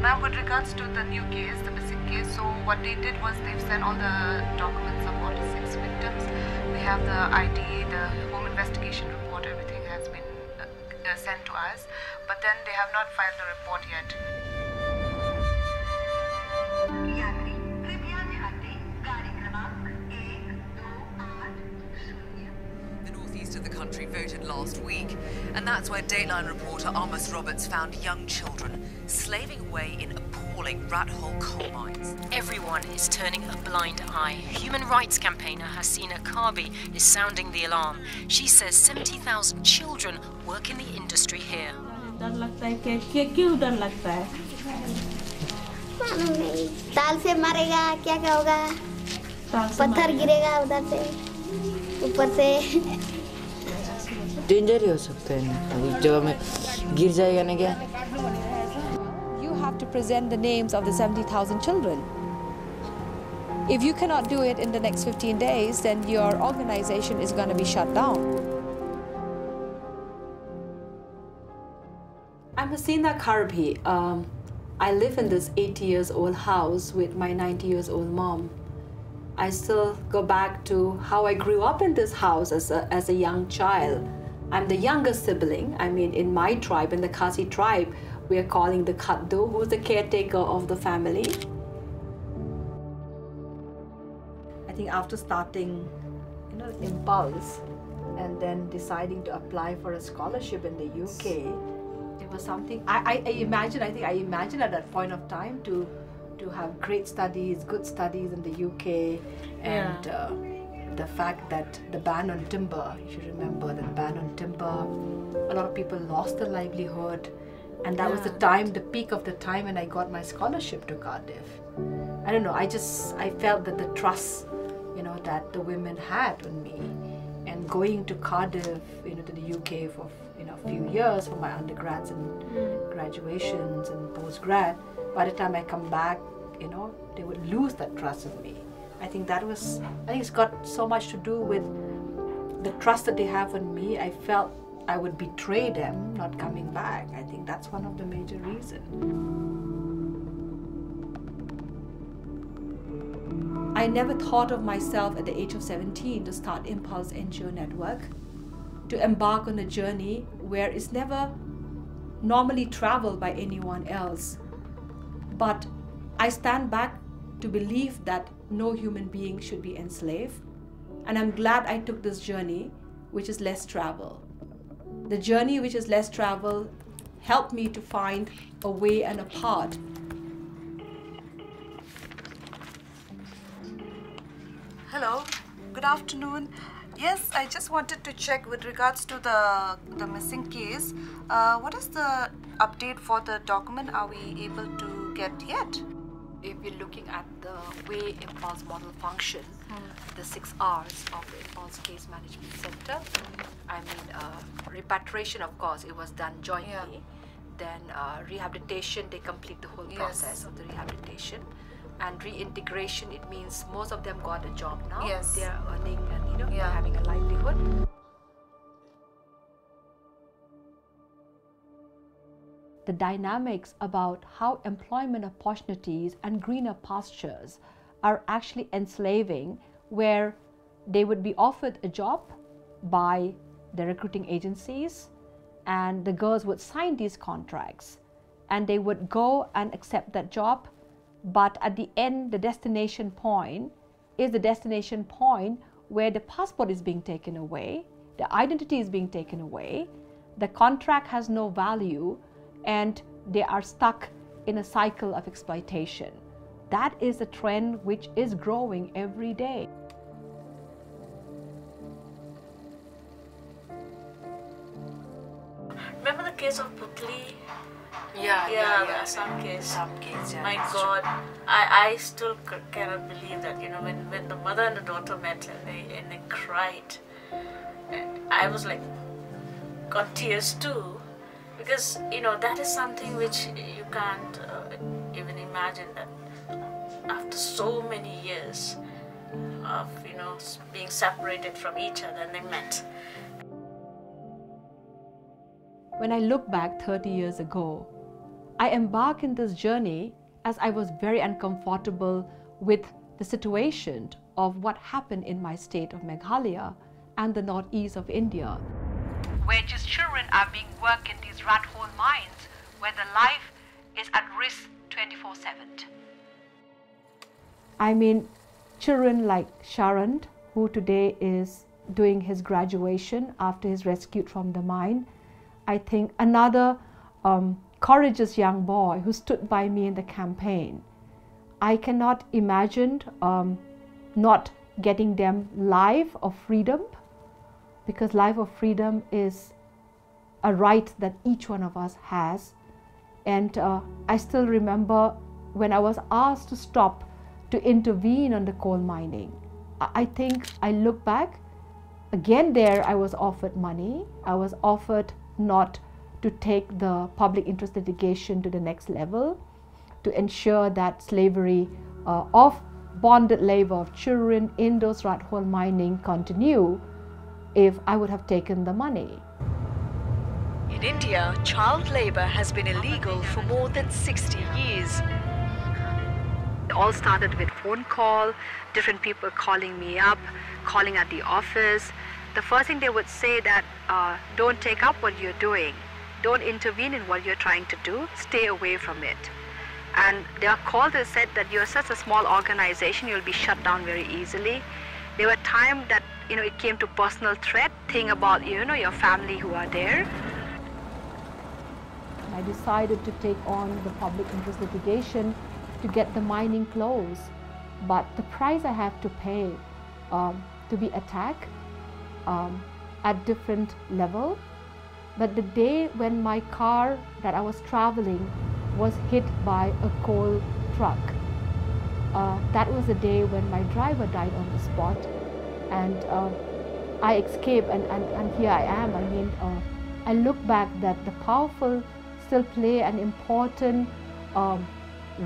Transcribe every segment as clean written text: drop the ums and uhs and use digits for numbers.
Now, with regards to the new case, the missing case, so what they did was they've sent all the documents of all the 6 victims. We have the ID, the home investigation report, everything has been sent to us, but then they have not filed the report yet. The northeast of the country voted last week, and that's where Dateline reporter Amos Roberts found young children slaving away in appalling rat hole coal mines. Everyone is turning a blind eye. Human rights campaigner Hasina Kharbhih is sounding the alarm. She says 70,000 children work in the industry here. ताल से मारेगा क्या क्या होगा पत्थर गिरेगा उधर से ऊपर से डेंजर ही हो सकता है जगह में गिर जाएगा ना क्या You have to present the names of the 70,000 children. If you cannot do it in the next 15 days, then your organization is going to be shut down. I'm Hasina Kharbhih. I live in this 80-year-old house with my 90-year-old mom. I still go back to how I grew up in this house as a young child. I'm the youngest sibling. I mean, in my tribe, in the Khasi tribe, we are calling the Khaddu, who's the caretaker of the family. I think after starting, Impulse, and then deciding to apply for a scholarship in the UK, it was something I imagined at that point of time to have great studies, good studies in the UK, and the fact that the ban on timber, you should remember that ban on timber, a lot of people lost their livelihood, and that was the time, the peak of the time when I got my scholarship to Cardiff. I don't know, I felt that the trust, that the women had on me, and going to Cardiff, to the UK for a few years for my undergrads and graduations and postgrad. By the time I come back, they would lose that trust in me. I think it's got so much to do with the trust that they have in me. I felt I would betray them not coming back. I think that's one of the major reasons. I never thought of myself at the age of 17 to start Impulse NGO Network, to embark on a journey where it's never normally traveled by anyone else. But I stand back to believe that no human being should be enslaved. And I'm glad I took this journey, which is less travel. The journey which is less travel helped me to find a way and a path. Hello, good afternoon. Yes, I just wanted to check with regards to the missing case. What is the update for the document? Are we able to get yet? If you're looking at the way Impulse model function, the 6 R's of the Impulse Case Management Center, I mean, repatriation, of course, it was done jointly. Yeah. Then rehabilitation, they complete the whole process of the rehabilitation. And reintegration, it means most of them got a job now. Yes. They are earning and they're having a livelihood. The dynamics about how employment opportunities and greener pastures are actually enslaving, where they would be offered a job by the recruiting agencies, and the girls would sign these contracts and they would go and accept that job. But at the end, the destination point is the destination point where the passport is being taken away, the identity is being taken away, the contract has no value, and they are stuck in a cycle of exploitation. That is a trend which is growing every day. Remember the case of Putli? Some case. My God, I still cannot believe that, when the mother and the daughter met and they cried, I was like, got tears too, because, that is something which you can't even imagine, that after so many years of, being separated from each other, and they met. When I look back 30 years ago, I embarked in this journey as I was very uncomfortable with the situation of what happened in my state of Meghalaya and the northeast of India, where just children are being worked in these rat hole mines where the life is at risk 24/7. I mean, children like Sharon, who today is doing his graduation after he's rescued from the mine. I think another courageous young boy who stood by me in the campaign. I cannot imagine not getting them life of freedom, because life of freedom is a right that each one of us has. And I still remember when I was asked to stop to intervene on the coal mining. I think I look back, again there I was offered money, I was offered not to take the public interest litigation to the next level, to ensure that slavery of bonded labor of children in those rat hole mining continue, if I would have taken the money. In India, child labor has been illegal for more than 60 years. It all started with phone call, different people calling me up, calling at the office. The first thing they would say that, don't take up what you're doing, don't intervene in what you're trying to do, stay away from it. And they are called, they said that you're such a small organization, you'll be shut down very easily. There were times that, it came to personal threat, think about, your family who are there. I decided to take on the public interest litigation to get the mining closed. But the price I have to pay to be attacked at different level. But the day when my car that I was traveling was hit by a coal truck, that was the day when my driver died on the spot. And I escaped, and here I am. I mean, I look back that the powerful still play an important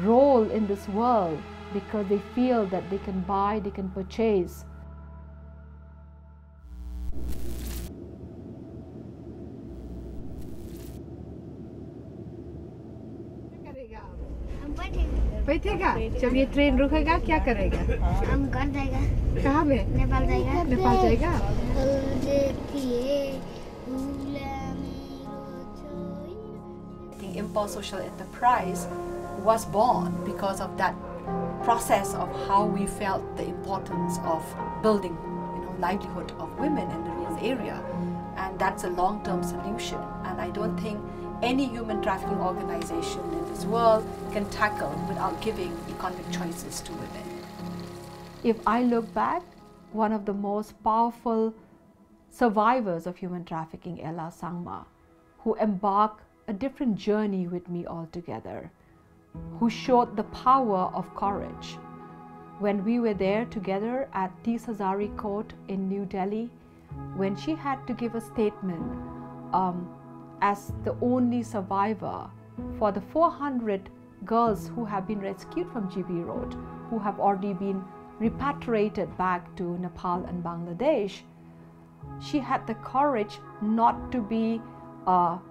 role in this world because they feel that they can buy, they can purchase. बैठेगा जब ये train रुकेगा क्या करेगा हम घर जाएगा कहाँ में नेपाल जाएगा नेपाल जाएगा I think Impulse Social Enterprise was born because of that process of how we felt the importance of building livelihood of women in the rural area, and that's a long-term solution. And I don't think any human trafficking organization in this world can tackle without giving economic choices to women. If I look back, one of the most powerful survivors of human trafficking, Ella Sangma, who embarked a different journey with me altogether, who showed the power of courage. When we were there together at Tis Hazari Court in New Delhi, when she had to give a statement as the only survivor for the 400 girls who have been rescued from GB Road, who have already been repatriated back to Nepal and Bangladesh, she had the courage not to be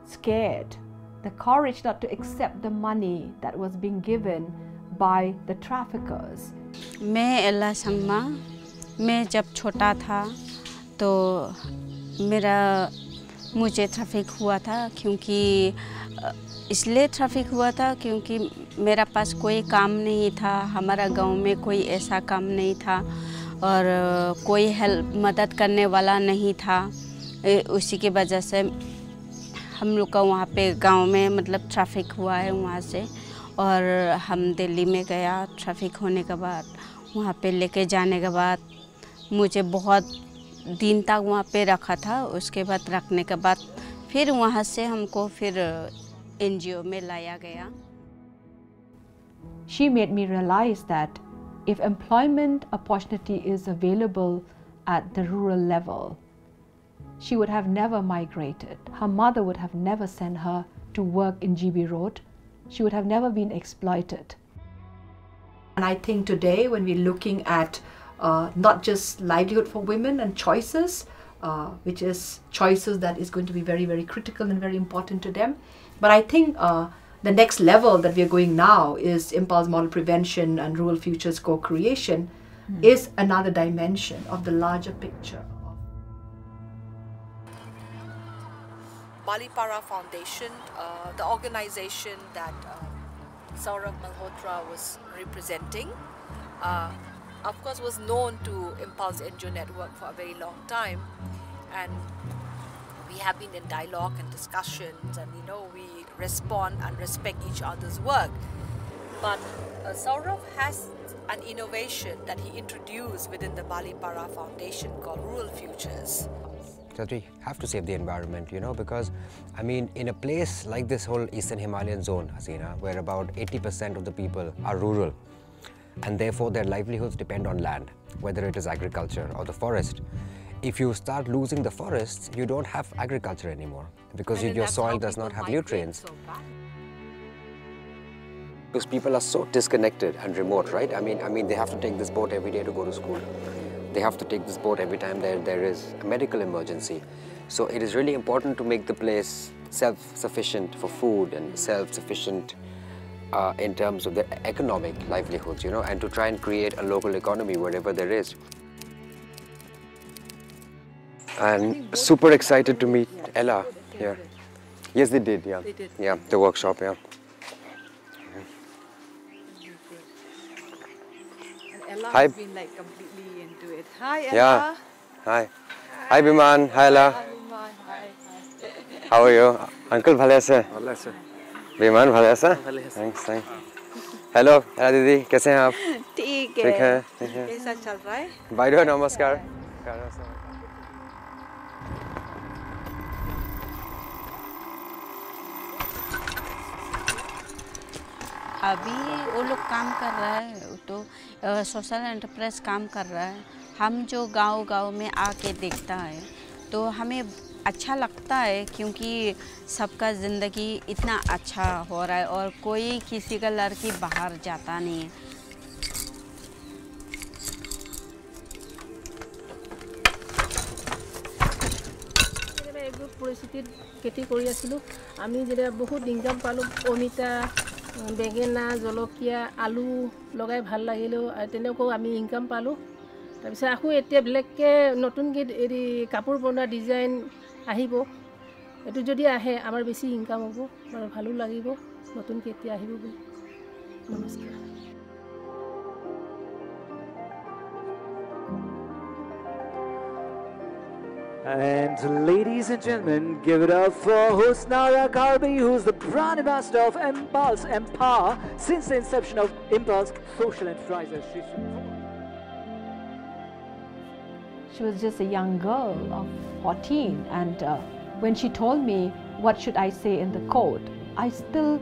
scared, the courage not to accept the money that was being given by the traffickers. मैं एला संगमा, मैं जब छोटा था तो मुझे traffic हुआ था, क्योंकि इसलिए ट्रैफिक हुआ था क्योंकि मेरा पास कोई काम नहीं था, हमारा गांव में कोई ऐसा काम नहीं था और कोई हेल्प मदद करने वाला नहीं था। उसी की वजह से हम लोग का वहाँ पे गांव में मतलब ट्रैफिक हुआ है वहाँ से, और हम दिल्ली में गया। ट्रैफिक होने के बाद वहाँ पे लेके जाने के बाद मुझे बहुत दिन तक वहाँ पे रखा था। उसके बाद रखने के बाद फिर वहाँ से हमको फिर NGO में लाया गया। She made me realize that if employment opportunity is available at the rural level, she would have never migrated. Her mother would have never sent her to work in GB Road. She would have never been exploited. And I think today when we're looking at not just livelihood for women and choices, which is choices that is going to be very, very critical and very important to them, but I think the next level that we are going now is impulse model prevention and rural futures co-creation, is another dimension of the larger picture. Balipara Foundation, the organization that Saurabh Malhotra was representing, of course was known to Impulse NGO Network for a very long time, and we have been in dialogue and discussions, and we respond and respect each other's work. But Saurabh has an innovation that he introduced within the Balipara Foundation called Rural Futures. That we have to save the environment, because I mean, in a place like this whole Eastern Himalayan zone, Hasina, where about 80% of the people are rural, and therefore their livelihoods depend on land, whether it is agriculture or the forest. If you start losing the forests, you don't have agriculture anymore, because your soil does not have nutrients. Because people are so disconnected and remote, right? I mean, they have to take this boat every day to go to school. They have to take this boat every time there is a medical emergency. So it is really important to make the place self-sufficient for food and self-sufficient in terms of their economic livelihoods, and to try and create a local economy wherever there is. And super excited to meet Ella here. Yes, they did, yeah. They did. Yeah, the workshop, yeah. And Ella Hi. has been like completely into it. Hi, Ella. Yeah. Hi. Hi, Biman. Hi, Ella. Hi, Biman. Hi. How are you? Uncle, bhale aise? Bhale aise. Biman, bhale aise? Thanks, thanks. Hello, Ella Didi. कैसे हैं आप? ठीक है. कैसा चल रहा है? Bye, namaskar. अभी वो लोग काम कर रहा है, तो सोशल एंटरप्राइज काम कर रहा है। हम जो गांव में आके देखता है तो हमें अच्छा लगता है, क्योंकि सबका ज़िंदगी इतना अच्छा हो रहा है और कोई किसी का लड़की बाहर जाता नहीं है। পৰিস্থিতিত খেতি কৰি আছিলোঁ, আমি যেতিয়া বহুত ইনকাম পালোঁ, অমিতা, বেঙেনা, জলকীয়া, আলু লগাই ভাল লাগিলেও তেনেকৈ আমি ইনকাম পালোঁ। তাৰপিছত আকৌ এতিয়া বেলেগকৈ নতুনকৈ কাপোৰ বনোৱা ডিজাইন আহিব, এইটো যদি আহে আমাৰ বেছি ইনকাম হ'ব, মানে ভালো লাগিব নতুনকৈ এতিয়া আহিব বুলি। নমস্কাৰ। And ladies and gentlemen, give it up for Hasina Kharbhih, who's the brand ambassador of Impulse Empower since the inception of Impulse Social Enterprises. She was just a young girl of 14, and when she told me, what should I say in the court, I still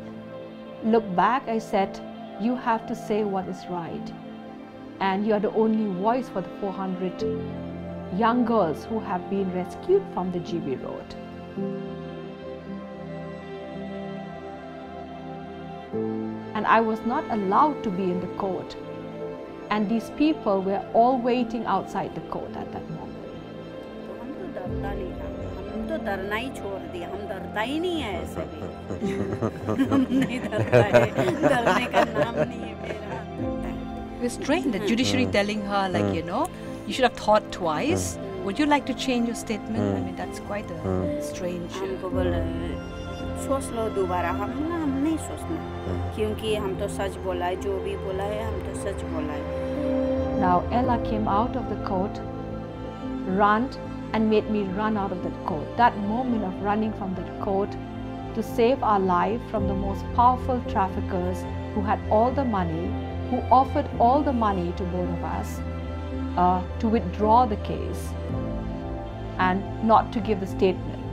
look back, I said, you have to say what is right. And you are the only voice for the 400 young girls who have been rescued from the GB road. And I was not allowed to be in the court. And these people were all waiting outside the court at that moment. हम तो डरना ही छोड़ दिया, हम डरता ही नहीं है ऐसे भी। हम नहीं डरता है, डरने का नाम नहीं है मेरा। We're strained, the judiciary telling her, like, you should have thought twice. Would you like to change your statement? I mean, that's quite a strange. हमको बोला सोच लो दोबारा, हम नहीं सोचना, क्योंकि हम तो सच बोला है, जो भी बोला है हम तो सच बोला है। Now Ella came out of the court, ran and made me run out of the court. That moment of running from the court to save our life from the most powerful traffickers who had all the money, who offered all the money to both of us to withdraw the case and not to give the statement.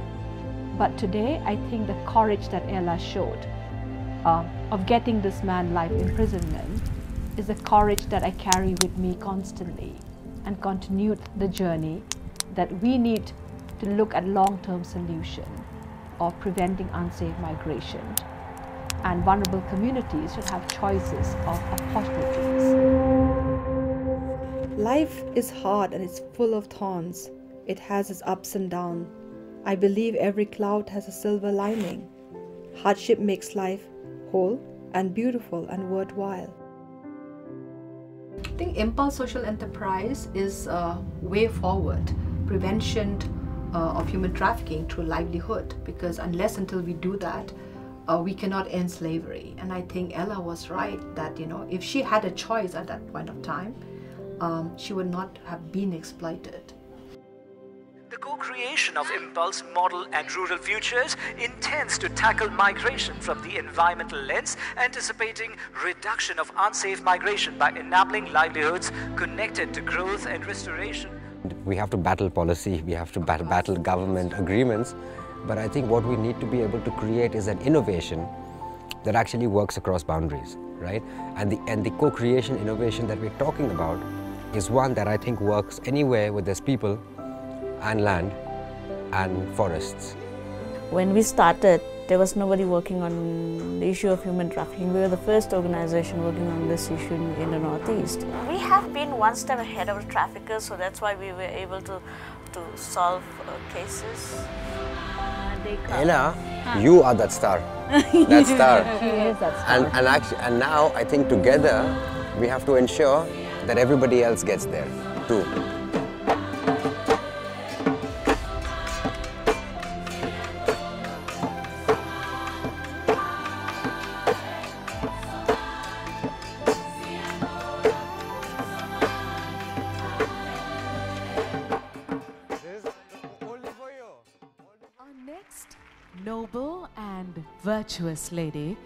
But today, I think the courage that Ella showed of getting this man life imprisonment is a courage that I carry with me constantly and continued the journey that we need to look at long-term solution of preventing unsafe migration. And vulnerable communities should have choices of opportunities. Life is hard and it's full of thorns. It has its ups and downs. I believe every cloud has a silver lining. Hardship makes life whole and beautiful and worthwhile. I think impulse social enterprise is a way forward, prevention of human trafficking through livelihood, because unless until we do that, we cannot end slavery. And I think Ella was right that, you know, if she had a choice at that point of time, she would not have been exploited. The co-creation of Impulse Model and Rural Futures intends to tackle migration from the environmental lens, anticipating reduction of unsafe migration by enabling livelihoods connected to growth and restoration. We have to battle policy, we have to battle government agreements, but I think what we need to be able to create is an innovation that actually works across boundaries, right? And the co-creation innovation that we're talking about is one that I think works anywhere where there's people and land and forests. When we started, there was nobody working on the issue of human trafficking. We were the first organization working on this issue in the Northeast. We have been one step ahead of traffickers, so that's why we were able to solve cases. Ella, you are that star. That star. She is that star. And now I think together we have to ensure that everybody else gets there too. Noble and virtuous lady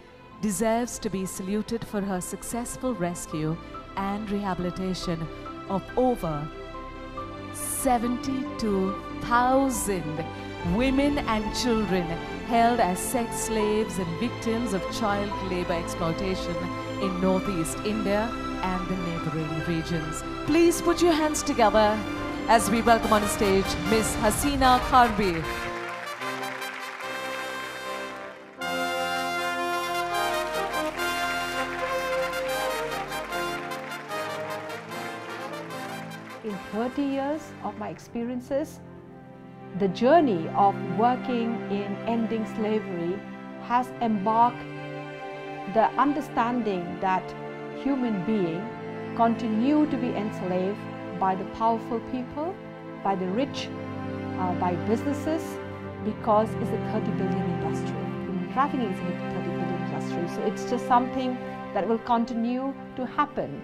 deserves to be saluted for her successful rescue and rehabilitation of over 72,000 women and children held as sex slaves and victims of child labor exploitation in Northeast India and the neighboring regions. Please put your hands together as we welcome on the stage Miss Hasina Kharbhih. In 30 years of my experiences, the journey of working in ending slavery has embarked the understanding that human beings continue to be enslaved by the powerful people, by the rich, by businesses, because it's a 30 billion industry. Human trafficking is a 30 billion industry, so it's just something that will continue to happen.